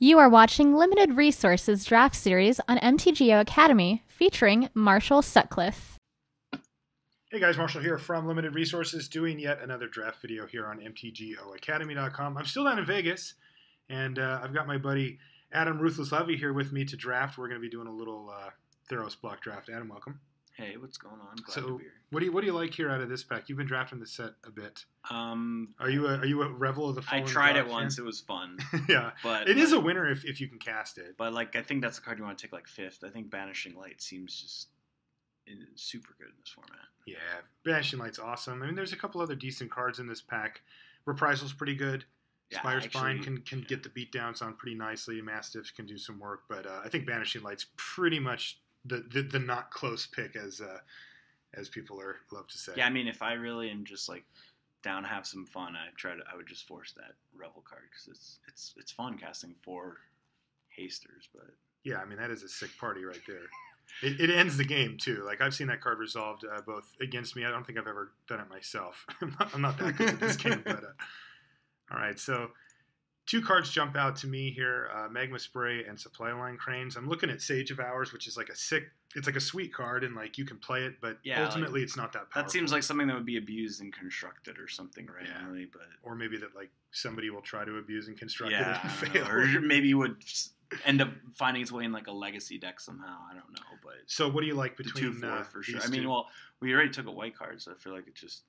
You are watching Limited Resources Draft Series on MTGO Academy featuring Marshall Sutcliffe. Hey guys, Marshall here from Limited Resources doing yet another draft video here on MTGOacademy.com. I'm still down in Vegas, and I've got my buddy Adam Ruthless Levy here with me to draft. We're going to be doing a little Theros block draft. Adam, welcome. Hey, what's going on? Glad So, to be here. what do you like here out of this pack? You've been drafting the set a bit. Are you a Revel of the I Fallen tried God it once. fan? It was fun. Yeah, but it is a winner if you can cast it. But I think that's a card you want to take like fifth. I think Banishing Light seems just super good in this format. Yeah, Banishing Light's awesome. I mean, there's a couple other decent cards in this pack. Reprisal's pretty good. Yeah, Spire Spine actually, can get the beat downs on pretty nicely. Mastiffs can do some work, but I think Banishing Light's pretty much the not close pick as people love to say. Yeah, I mean, if I really am just like down to have some fun, I would just force that Revel card because it's fun casting 4 hasters. But yeah, I mean that is a sick party right there. It ends the game too. Like I've seen that card resolved both against me. I don't think I've ever done it myself. I'm not that good at this game, but all right. So 2 cards jump out to me here: Magma Spray and Supply Line Cranes. I'm looking at Sage of Hours, which is like it's like a sweet card, and like you can play it, but yeah, ultimately it's not that powerful. that seems like something that would be abused and constructed or something randomly. Yeah. But or maybe that like somebody will try to abuse and construct yeah, it and I don't fail. know. Or maybe would end up finding its way in like a legacy deck somehow. I don't know, but So what do you like the between 2/4 for sure. these I mean, two? well, we already took a white card, so I feel like it just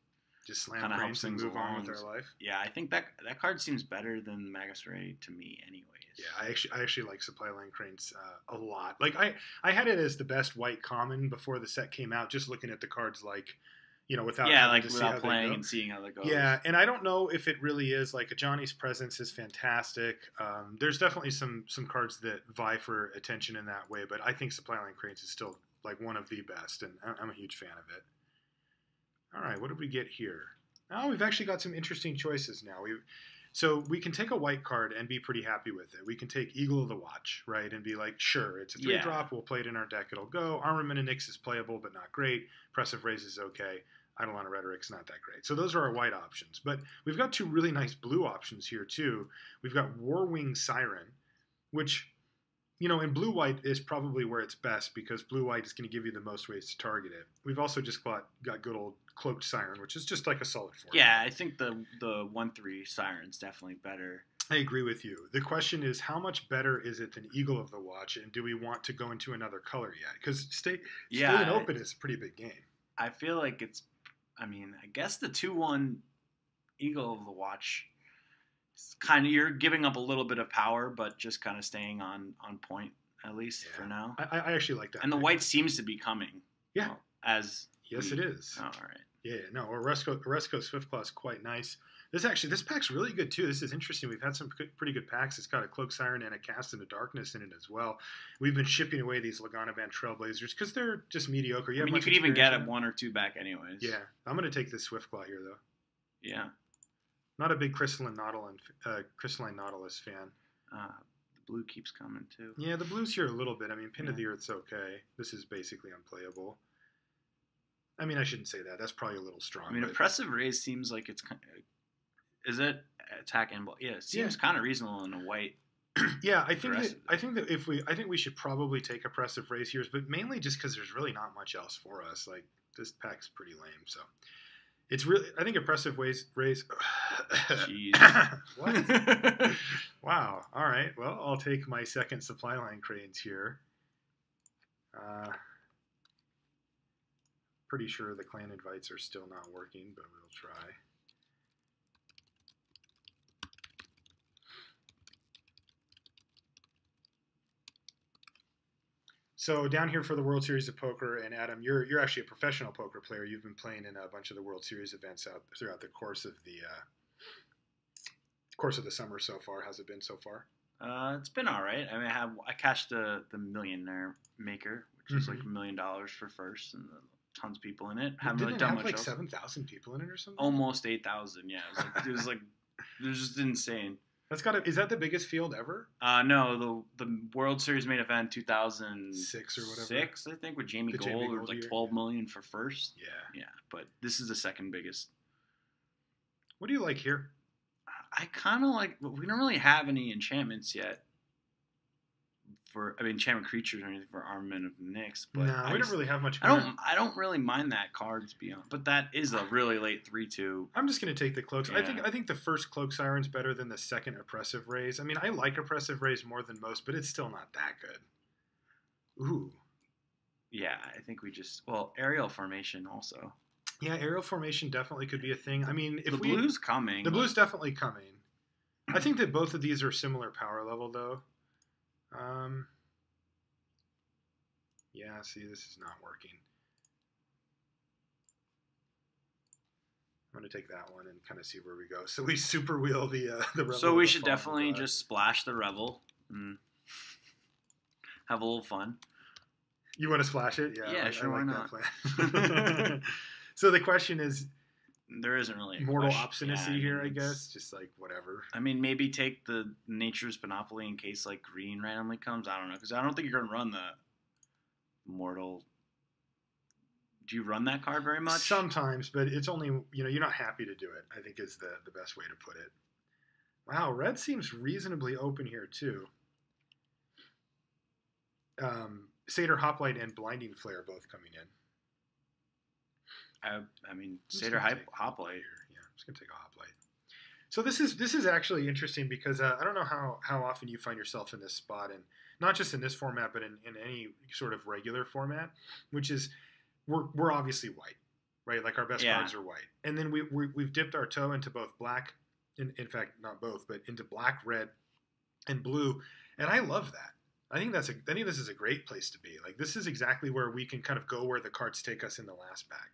Just slam kinda Cranes helps and things move on with along. our life. Yeah, I think that card seems better than Magus Ray to me, anyways. Yeah, I actually like Supply Line Cranes a lot. Like I had it as the best white common before the set came out. Just looking at the cards, like without having to see how without they playing go. and seeing how that goes. Yeah, and I don't know if it really is like Johnny's Presence is fantastic. There's definitely some cards that vie for attention in that way, but I think Supply Line Cranes is still like one of the best, and I'm a huge fan of it. All right, what did we get here? Oh, we've actually got some interesting choices now. So we can take a white card and be pretty happy with it. We can take Eagle of the Watch, right, and be like, sure, it's a 3-drop. We'll play it in our deck. It'll go. Armament of Nyx is playable, but not great. Oppressive Raise is okay. Eidolon of Rhetoric's not that great. So those are our white options. But we've got 2 really nice blue options here, too. We've got Warwing Siren, which, in blue-white is probably where it's best because blue-white is going to give you the most ways to target it. We've also just got good old Cloaked Siren, which is just like a solid 4. Yeah, I think the 1/3 Siren's definitely better. I agree with you. The question is, how much better is it than Eagle of the Watch, and do we want to go into another color yet? Because staying open is a pretty big game. I feel like I guess the 2/1 Eagle of the Watch is kind of, you're giving up a little bit of power, but just kind of staying on point, at least for now. I actually like that. And the white seems to be coming. Yeah. Yes, it is. Oh, all right. Yeah, no, Oresco Swiftclaw is quite nice. This pack's really good too. This is interesting. We've had some pretty good packs. It's got a Cloak Siren and a Cast into Darkness in it as well. We've been shipping away these Lagana Band Trailblazers because they're just mediocre. You could even get a 1 or 2 back anyways. Yeah, I'm going to take this Swiftclaw here though. Yeah. Not a big Crystalline Nautilus fan. The blue keeps coming too. Yeah, the blue's here a little bit. I mean, Pin to the Earth's okay. This is basically unplayable. I mean, I shouldn't say that. That's probably a little strong. I mean, Oppressive Raise seems like it's kind of, is it attack and block? Yeah, it seems kind of reasonable in a white. Yeah, I think we should probably take Oppressive Raise here, but mainly just because there's really not much else for us. Like this pack's pretty lame, so it's really. I think Oppressive Raise. Jeez. What? Wow. All right. Well, I'll take my second Supply Line Cranes here. Pretty sure the clan invites are still not working, but we'll try. So down here for the World Series of Poker, and Adam, you're actually a professional poker player. You've been playing in a bunch of the World Series events out throughout the course of the summer so far. How's it been so far? It's been all right. I mean, I cashed the Millionaire Maker, which is like $1 million for first, and tons of people in it. Haven't really done much like else. 7,000 people in it or something? Almost 8,000. Yeah, it was just insane. Is that the biggest field ever? No, the World Series main event 2006 or whatever. I think, with Jamie Gold, or like 12 million for first. Yeah. Yeah, but this is the second biggest. What do you like here? I kind of like. We don't really have any enchantments yet. for enchantment creatures or anything for Armament of Nyx. But No, we don't really have much. I don't really mind that card to be honest. But that is a really late 3/2. I'm just going to take the cloaks. Yeah. I think the first Cloak Siren's better than the second Oppressive Raise. I mean, I like Oppressive Raise more than most, but it's still not that good. Ooh. Yeah, I think we just aerial formation also. Yeah, aerial formation definitely could be a thing. I mean, if the blue's coming. The blue's definitely coming. I think that both of these are similar power level, though. Yeah, see, this is not working. I'm going to take that one and kind of see where we go. So we super wheel the Revel. So we should definitely just splash the Revel and have a little fun. You want to splash it? Yeah, sure, I why like not? that plan. So the question is, there isn't really a mortal question. obstinacy here, I guess. Just like whatever. I mean, maybe take the Nature's Panoply in case like green randomly comes. I don't know, because I don't think you're going to run the mortal. Do you run that card very much? Sometimes, but it's only, you're not happy to do it, I think is the best way to put it. Wow, red seems reasonably open here too. Satyr Hoplite and Blinding Flare both coming in. I mean, Satyr Hoplite. Yeah, I'm just gonna take a Hoplite. So this is actually interesting because I don't know how often you find yourself in this spot, and not just in this format, but in any sort of regular format, which is we're obviously white, right? Like our best cards are white, and then we've dipped our toe into both black, in fact not both, but into black, red, and blue, and I love that. I think this is a great place to be. Like this is exactly where we can kind of go where the cards take us in the last pack.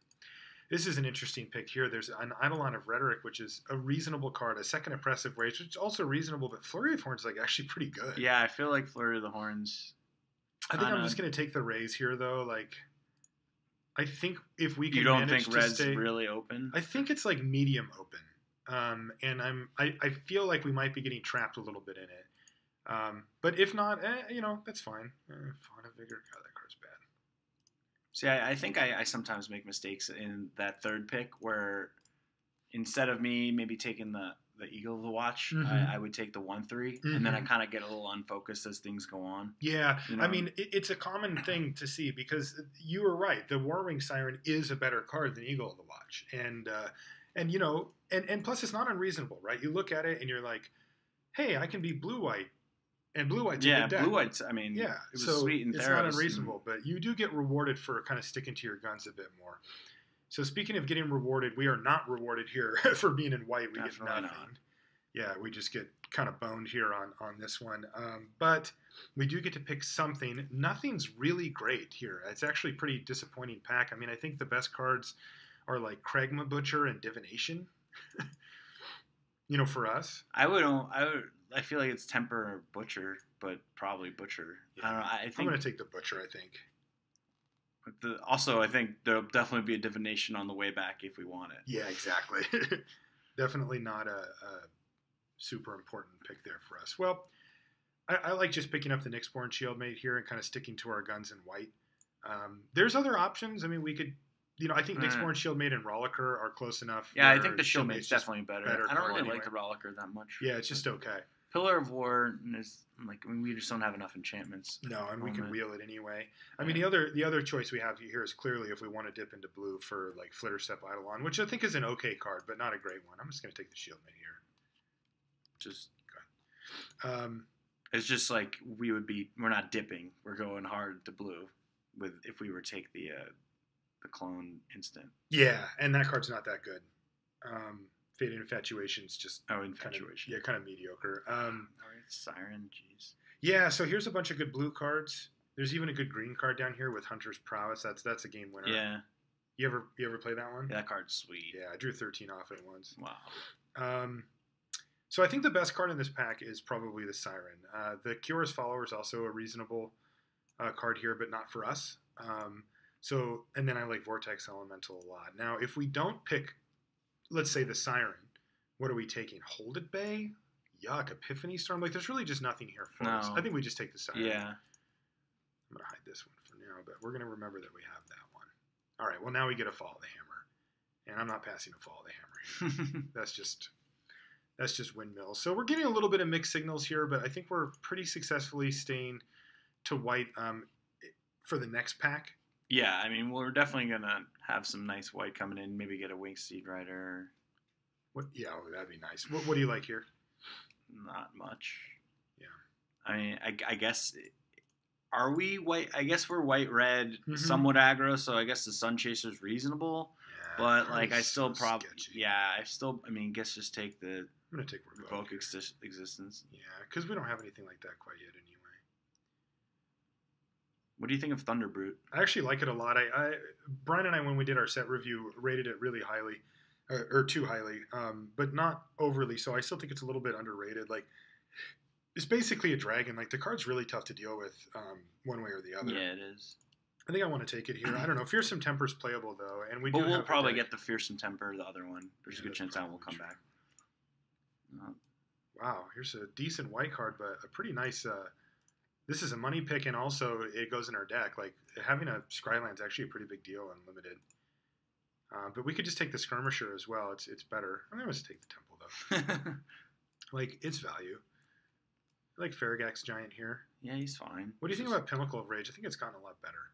This is an interesting pick here. There's an Eidolon of Rhetoric, which is a reasonable card. A second Oppressive Rage, which is also reasonable, but Flurry of Horns is like actually pretty good. Yeah, I feel like Flurry of the Horns. I think I'm just going to take the raise here, though. Like, I think if we can, you don't manage think to red's stay, really open? I think it's like medium open, and I feel like we might be getting trapped a little bit in it. But if not, that's fine. Fauna Vigor, God, that card's bad. See, I think I sometimes make mistakes in that third pick where instead of me maybe taking the Eagle of the Watch, I would take the 1/3, and then I kind of get a little unfocused as things go on. Yeah, I mean, it's a common thing to see because you were right. The Warwing Siren is a better card than Eagle of the Watch, and plus it's not unreasonable, right? You look at it and you're like, hey, I can be blue-white. And blue white's a good deck. Blue white's. I mean, yeah, it was sweet and it's not unreasonable, but you do get rewarded for kind of sticking to your guns a bit more. So speaking of getting rewarded, we are not rewarded here for being in white. We Definitely get nothing. not. Yeah, we just get kind of boned here on this one. But we do get to pick something. Nothing's really great here. It's actually a pretty disappointing pack. I mean, I think the best cards are like Kragma Butcher and Divination. For us. I feel like it's Temper or Butcher, but probably Butcher. Yeah. I don't know. I'm going to take the Butcher, I think. But also, I think there'll definitely be a divination on the way back if we want it. Yeah, exactly. Definitely not a super important pick there for us. Well, I like just picking up the Nyxborn Shieldmate here and kind of sticking to our guns in white. There's other options. I mean, we could... I think Nyxborn Shieldmate and Rollicker are close enough. Yeah, I think the Shieldmate's definitely better. I don't really like the Rollicker that much. Yeah, it's just okay. Pillar of War is we just don't have enough enchantments. No, and we can wheel it anyway. I mean, the other choice we have here is clearly if we want to dip into blue for like Flitterstep Eidolon, which I think is an okay card, but not a great one. I'm just going to take the Shieldmate here. Just it's just like we're not dipping. We're going hard to blue if we were to take the clone instant. Yeah, and that card's not that good. Fading Infatuation's just Infatuation. Kind of mediocre. Siren, jeez. Yeah, so here's a bunch of good blue cards. There's even a good green card down here with Hunter's Prowess. That's a game winner. Yeah. You ever play that one? Yeah, that card's sweet. Yeah, I drew 13 off it once. Wow. So I think the best card in this pack is probably the Siren. The Cura's Follower is also a reasonable card here, but not for us. And then I like Vortex Elemental a lot. Now, if we don't pick, let's say the Siren, what are we taking? Hold It Bay? Yuck, Epiphany Storm? Like, there's really just nothing here for us. I think we just take the Siren. Yeah. I'm going to hide this one for now, but we're going to remember that we have that one. All right, well, now we get a Fall of the Hammer. And I'm not passing a Fall of the Hammer here. That's just windmills. So we're getting a little bit of mixed signals here, but I think we're pretty successfully staying to white for the next pack? Yeah, I mean, we're definitely gonna have some nice white coming in. Maybe get a Wing Seed Rider. What? Yeah, that'd be nice. What do you like here? Not much. Yeah. I mean, I guess. Are we white? I guess we're white-red, Mhm. somewhat aggro, so I guess the Sun Chaser's reasonable. Yeah, But, like, I still so probably... sketchy. Yeah, I mean, guess just take the I'm going to take Revoke Existence. Yeah, because we don't have anything like that quite yet anyway. What do you think of Thunderbrute? I actually like it a lot. Brian and I, when we did our set review, rated it really highly, or too highly, but not overly. So I still think it's a little bit underrated. Like, it's basically a dragon. Like, the card's really tough to deal with one way or the other. Yeah, it is. I think I want to take it here. I don't know. Fearsome Temper's playable, though, and But we'll probably get the Fearsome Temper, the other one. There's a good chance that will come back. Wow, here's a decent white card, but a pretty nice... this is a money pick, and also it goes in our deck. Like, having a Scryland's actually a pretty big deal in Limited. But we could just take the Skirmisher as well. It's better. I'm going to take the Temple, though. Like, it's value. I like Farragax Giant here. Yeah, he's fine. What do you think about Pinnacle of Rage? I think it's gotten a lot better.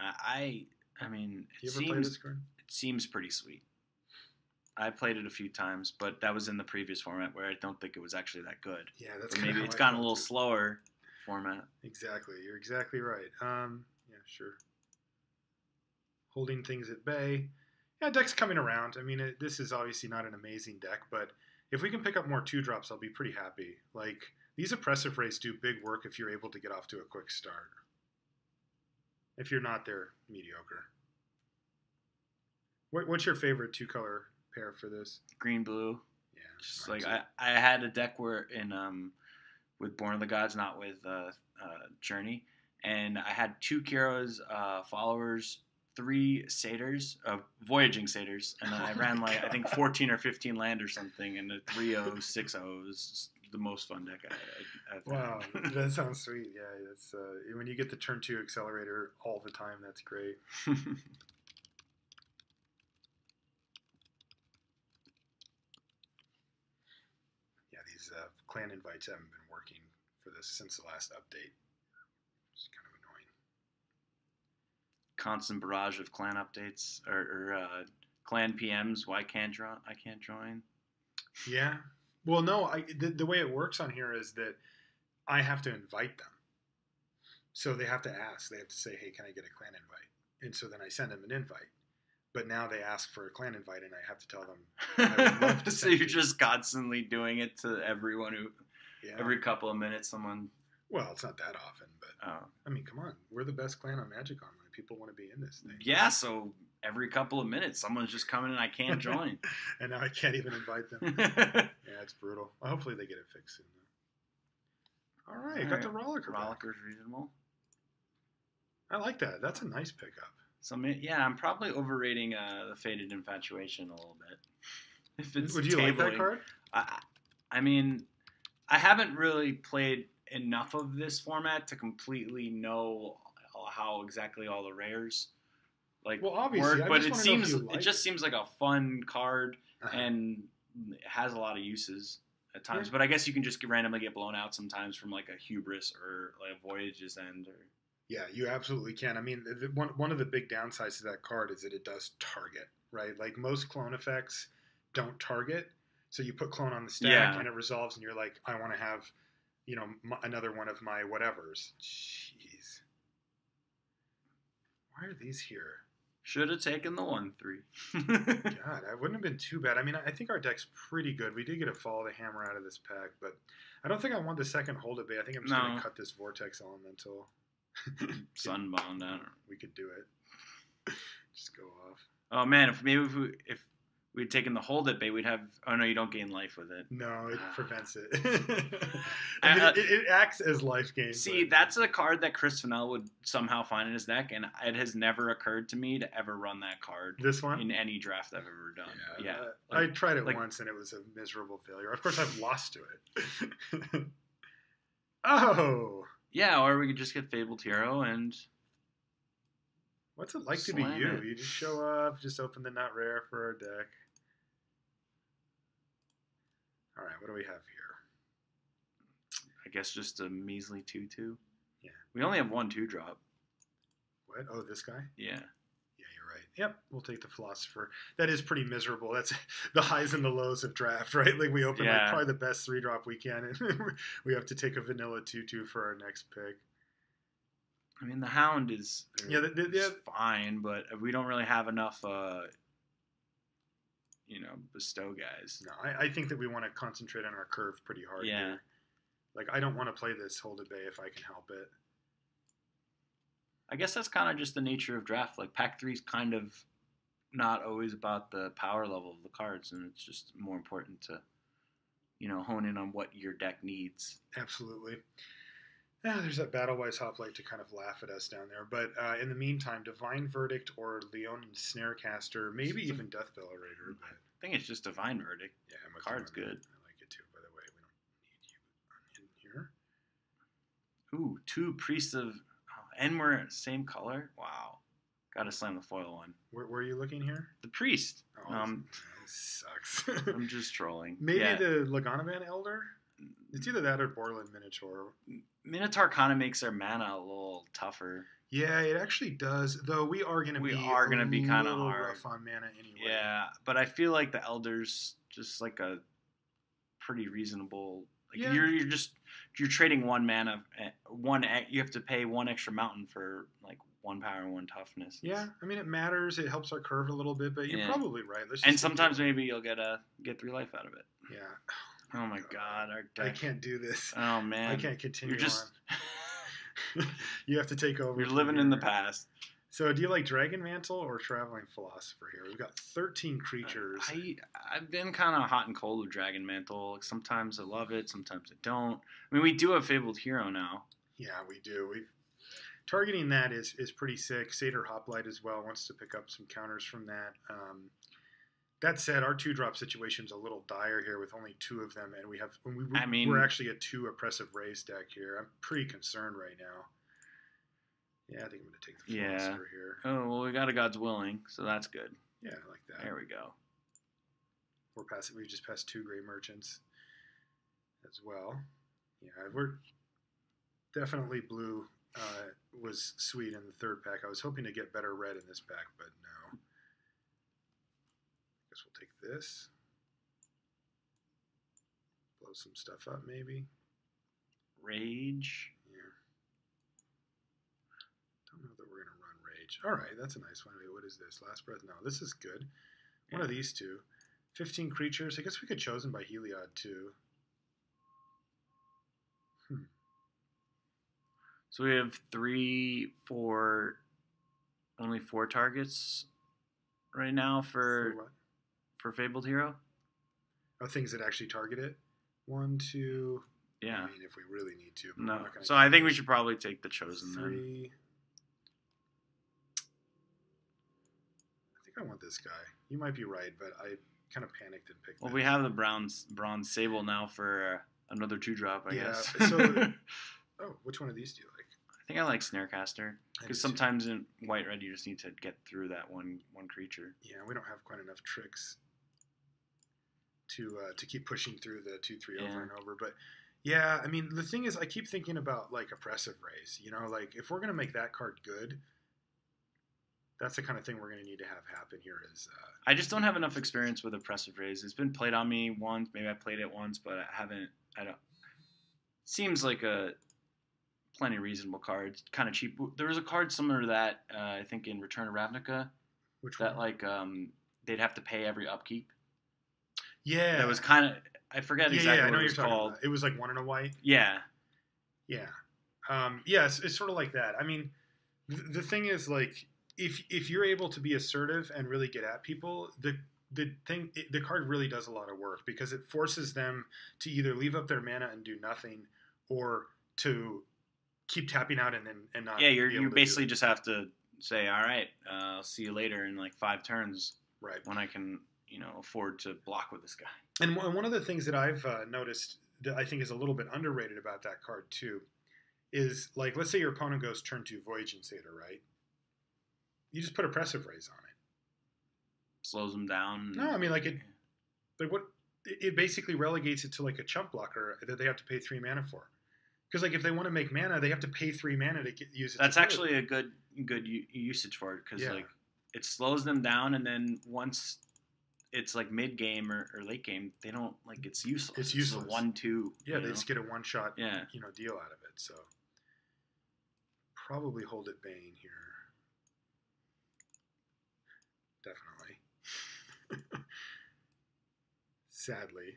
I mean, You ever played this card? it seems pretty sweet. I played it a few times, but that was in the previous format where I don't think it was actually that good. Yeah, that's or maybe it's gotten a little slower format. Exactly. You're exactly right. Yeah, sure. Holding things at bay. Yeah, deck's coming around. I mean, this is obviously not an amazing deck, but if we can pick up more 2-drops, I'll be pretty happy. Like, these Oppressive Rays do big work if you're able to get off to a quick start. If you're not, they're mediocre. What's your favorite 2-color pair for this? Green, blue. Yeah. Just like I had a deck where with Born of the Gods, not with Journey, and I had 2 Kiros, followers, 3 satyrs, voyaging satyrs, and then I ran I think 14 or 15 land or something, and a 3-0, 6-0 is the most fun deck I've Wow, had. that sounds sweet. Yeah, that's when you get the turn 2 accelerator all the time, that's great. Yeah, these clan invites haven't been working for this since the last update. It's kind of annoying. Constant barrage of clan updates or clan PMs. Why can't I can't join? Yeah. Well, no. The way it works on here is that I have to invite them, so they have to ask. They have to say, "Hey, can I get a clan invite?" And so then I send them an invite. But now they ask for a clan invite, and I have to tell them. I would love to So you're just constantly doing it to everyone who. Yeah. Every couple of minutes, someone. Well, it's not that often, but I mean, come on, we're the best clan on Magic Online. People want to be in this thing. Yeah, so every couple of minutes, someone's just coming and I can't join, and now I can't even invite them. Yeah, it's brutal. Well, hopefully they get it fixed soon. Though. All right, got the Rollicker. Rollicker's reasonable. I like that. That's a nice pickup. So yeah, I'm probably overrating the Faded Infatuation a little bit. If it's Would you like that card? I mean, I haven't really played enough of this format to completely know how exactly all the rares obviously, work, but it just seems like a fun card and it has a lot of uses at times. Yeah. But I guess you can just randomly get blown out sometimes from like a Hubris or like a Voyage's End. Yeah, you absolutely can. I mean, one of the big downsides to that card is that it does target, right? Like most clone effects don't target. So you put clone on the stack and it resolves and you're like, I want to have, another one of my whatevers. Jeez. Why are these here? Should have taken the 1-3. God, that wouldn't have been too bad. I mean, I think our deck's pretty good. We did get a Follow the Hammer out of this pack, but I don't think I want the second Hold It Bay. I think I'm just going to cut this Vortex Elemental. Sunbound down. We could do it. Just go off. Oh man, if we'd taken the Hold It Bay, we'd have. Oh no, you don't gain life with it. No, it prevents it. I mean, it acts as life gain. See, that's a card that Chris Fennell would somehow find in his deck, and it has never occurred to me to ever run that card. This one in any draft I've ever done. Yeah, I tried it once, and it was a miserable failure. Of course, I've lost to it. Oh. Yeah, or we could just get Fabled Hero and... What's it like to be you? You just show up, just open the Not Rare for our deck. All right, what do we have here? I guess just a measly 2/2. Yeah. We only have 1 2-drop. What? Oh, this guy? Yeah. Yeah, you're right. Yep, we'll take the Philosopher. That is pretty miserable. That's the highs and the lows of draft, right? Like we open like probably the best 3-drop we can, and we have to take a vanilla 2/2 for our next pick. I mean, the Hound is fine, but we don't really have enough, bestow guys. No, I think that we want to concentrate on our curve pretty hard. Yeah. Here. Like I don't want to play this Hold at Bay if I can help it. I guess that's kind of just the nature of draft. Like pack 3 is kind of not always about the power level of the cards, and it's just more important to, hone in on what your deck needs. Absolutely. Yeah, there's that Battle-Wise Hoplite to kind of laugh at us down there. But in the meantime, Divine Verdict or Leonin Snarecaster, maybe even Deathbell Raider. But I think it's just Divine Verdict. Yeah, the card's good. I like it too, by the way. We don't need you in here. Ooh, 2 Priests of... and we're same color? Wow. Gotta slam the foil one. Where are you looking here? The Priest. Oh, sucks. I'm just trolling. Maybe the Laganavan Elder? It's either that or Borland Minotaur. Minotaur kind of makes our mana a little tougher. Yeah, it actually does. Though we are going to be kind of rough on mana anyway. Yeah, but I feel like the Elder's just like a pretty reasonable. Like you're trading 1 mana, you have to pay 1 extra mountain for like 1 power and 1 toughness. Yeah, I mean it matters. It helps our curve a little bit, but you're probably right. And sometimes maybe you'll get 3 life out of it. Yeah. Oh my god, our deck. I can't do this. Oh man, I can't continue. You're just. You have to take over. You're living in the past. So, do you like Dragon Mantle or Traveling Philosopher here? We've got 13 creatures. I've been kind of hot and cold with Dragon Mantle. Like, sometimes I love it, sometimes I don't. I mean, we do have Fabled Hero now. Yeah, we do. Targeting that is pretty sick. Satyr Hoplite as well wants to pick up some counters from that. That said, our 2-drop situation's a little dire here with only 2 of them, and we're actually a 2 Oppressive Raise deck here. I'm pretty concerned right now. Yeah, I think I'm going to take the Philosopher here. Oh, well, we got a God's Willing, so that's good. Yeah, I like that. There we go. We just passed 2 Gray Merchants as well. Yeah, we're definitely blue was sweet in the 3rd pack. I was hoping to get better red in this pack, but no. Guess we'll take this. Blow some stuff up, maybe. Rage. Yeah. Don't know that we're going to run Rage. All right, that's a nice one. Wait, what is this? Last Breath? No, this is good. One of these 2. 15 creatures. I guess we could Chosen by Heliod, too. So we have 3, 4, only 4 targets right now for Fabled Hero. Oh, things that actually target it? 1, 2. Yeah. I mean, if we really need to. But no. So I think we should probably take the Chosen 3. then. I think I want this guy. You might be right, but I kind of panicked and picked. Well, we have the Bronze Sable now for another 2-drop, I guess. So, which one of these do you like? I think I like Snarecaster because sometimes in White Red you just need to get through that one creature. Yeah, we don't have quite enough tricks to keep pushing through the 2/3 over and over. But yeah, I mean the thing is, I keep thinking about like Oppressive Raise. Like if we're gonna make that card good, that's the kind of thing we're gonna need to have happen here. I just don't have enough experience with Oppressive Raise. It's been played on me once, maybe I played it once, but I don't. Seems like a plenty reasonable cards, kind of cheap. There was a card similar to that, I think in Return of Ravnica. Which one? That like they'd have to pay every upkeep. Yeah, that was kind of I forget exactly what it was called. It was like 1 and a white. Yeah, yeah, it's sort of like that. I mean, the thing is like if you're able to be assertive and really get at people, the card really does a lot of work because it forces them to either leave up their mana and do nothing, or to keep tapping out and not. Yeah, you basically just have to say, all right, I'll see you later in like 5 turns. Right. When I can, afford to block with this guy. And one of the things that I've noticed that I think is a little bit underrated about that card too is like, let's say your opponent goes turn 2 Voyaging Satyr, right? You just put Oppressive Raise on it. Slows them down. No, I mean it basically relegates it to like a chump blocker that they have to pay 3 mana for. Because like if they want to make mana, they have to pay 3 mana to use it. That's actually a good usage for it because like it slows them down, and then once it's like mid game or late game, they don't like it's useless. It's useless. It's a 1/2. Yeah, they just get a one shot. Yeah. Deal out of it. So probably hold it Bane here. Definitely. Sadly,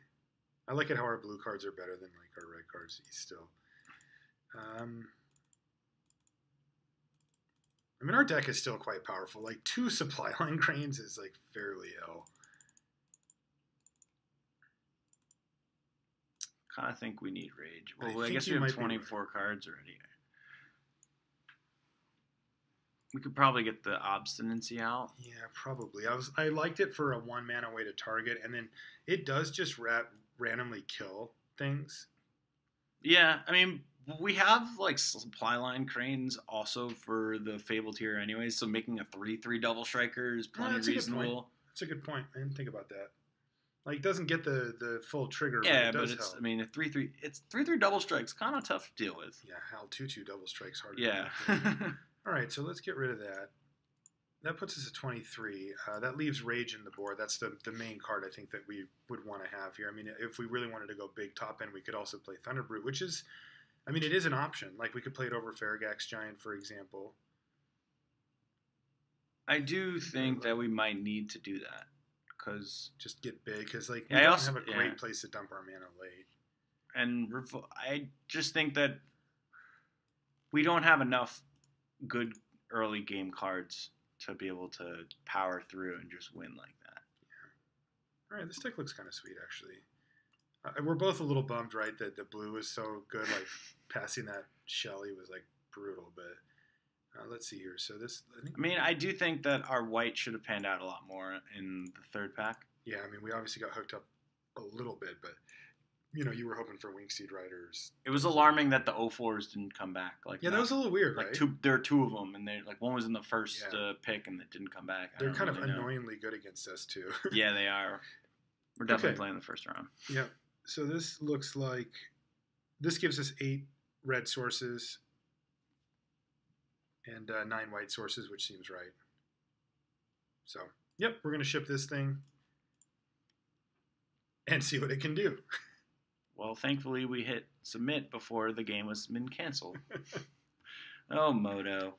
I like it how our blue cards are better than like our red cards still. I mean, our deck is still quite powerful. Like 2 supply line cranes is like fairly ill. Kind of think we need rage. Well, I guess we have 24 cards already. We could probably get the obstinacy out. Yeah, probably. I liked it for a 1 mana way to target, and then it does just randomly kill things. Yeah, I mean, we have like supply line cranes also for the Fabled tier anyways, so making a 3/3 double striker is plenty reasonable. That's a good point. I didn't think about that. Like, it doesn't get the full trigger. Yeah, but it's help. I mean, a 3/3. It's 3/3 double strikes, kind of tough to deal with. Yeah, Hal 2/2 double strikes hard. Yeah. All right, so let's get rid of that. That puts us at 23. That leaves Rage in the board. That's the main card I think that we would want to have here. I mean, if we really wanted to go big top end, we could also play Thunderbrute, which is, I mean, it is an option. Like, we could play it over Farragax Giant, for example. I do think that we might need to do that. Cause just get big, because like we don't have a great place to dump our mana late. And I just think that we don't have enough good early game cards to be able to power through and just win like that. Yeah. All right, this deck looks kind of sweet, actually. We're both a little bummed, right, that the blue is so good. Like passing that Shelly was like brutal, but. Let's see here. So this, I do think that our white should have panned out a lot more in the third pack. Yeah, I mean, we obviously got hooked up a little bit, but you were hoping for Wingseed Riders. It was alarming that the 04s didn't come back. Like, yeah, that was a little weird, like right? There are 2 of them, and they like one was in the first pick, and it didn't come back. They're kind of annoyingly good against us too. Yeah, they are. We're definitely playing the first round. Yeah. So this looks like this gives us 8 red sources. And 9 white sources, which seems right. So, yep, we're going to ship this thing and see what it can do. Well, thankfully, we hit submit before the game was been canceled. Oh, Moto.